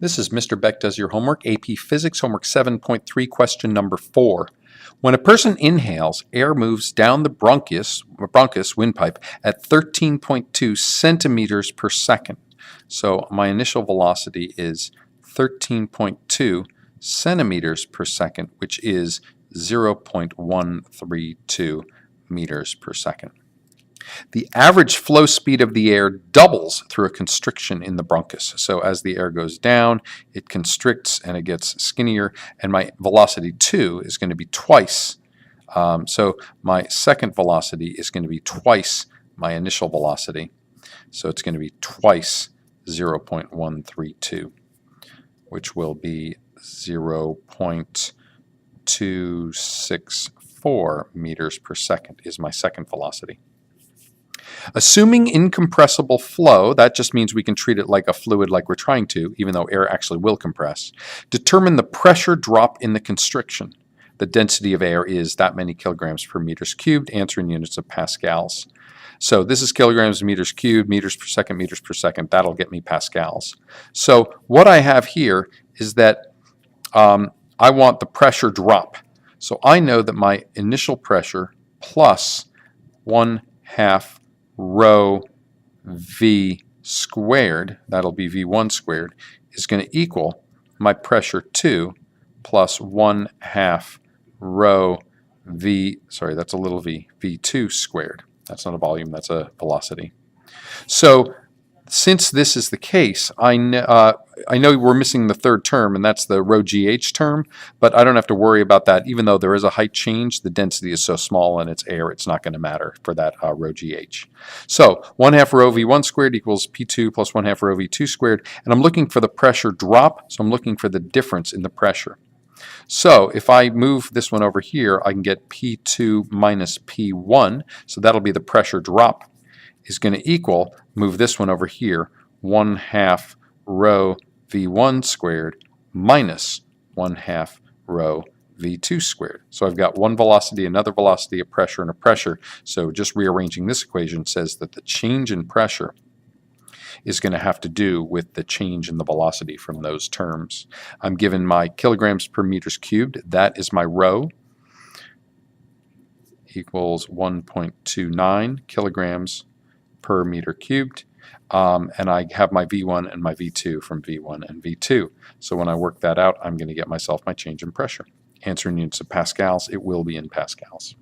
This is Mr. Beck Does Your Homework, AP Physics, Homework 7.3, question number 4. When a person inhales, air moves down the bronchus windpipe at 13.2 centimeters per second. So my initial velocity is 13.2 centimeters per second, which is 0.132 meters per second. The average flow speed of the air doubles through a constriction in the bronchus. So as the air goes down, it constricts and it gets skinnier, and my velocity 2 is going to be twice. So my second velocity is going to be twice my initial velocity. So it's going to be twice 0.132, which will be 0.264 meters per second is my second velocity. Assuming incompressible flow, that just means we can treat it like a fluid like we're trying to, even though air actually will compress. Determine the pressure drop in the constriction. The density of air is that many kilograms per meters cubed, answer in units of pascals. So this is kilograms, meters cubed, meters per second, meters per second. That'll get me pascals. So what I have here is that I want the pressure drop. So I know that my initial pressure plus 1/2 rho v squared, that'll be v1 squared, is going to equal my pressure 2 plus 1/2 rho v, sorry, that's a little v, v2 squared. That's not a volume, that's a velocity. So since this is the case, I know we're missing the third term, and that's the rho gh term, but I don't have to worry about that. Even though there is a height change, the density is so small and it's air, it's not going to matter for that rho gh. So 1/2 rho v1 squared equals p2 plus 1/2 rho v2 squared, and I'm looking for the pressure drop, so I'm looking for the difference in the pressure. So if I move this one over here, I can get p2 minus p1, so that'll be the pressure drop is going to equal, move this one over here, 1/2 rho v1 squared minus 1/2 rho v2 squared. So I've got one velocity, another velocity, a pressure, and a pressure. So just rearranging this equation says that the change in pressure is going to have to do with the change in the velocity from those terms. I'm given my kilograms per meters cubed. That is my rho, equals 1.29 kilograms per meter cubed, and I have my V1 and my V2 from V1 and V2. So when I work that out, I'm going to get myself my change in pressure. Answer in units of pascals, it will be in pascals.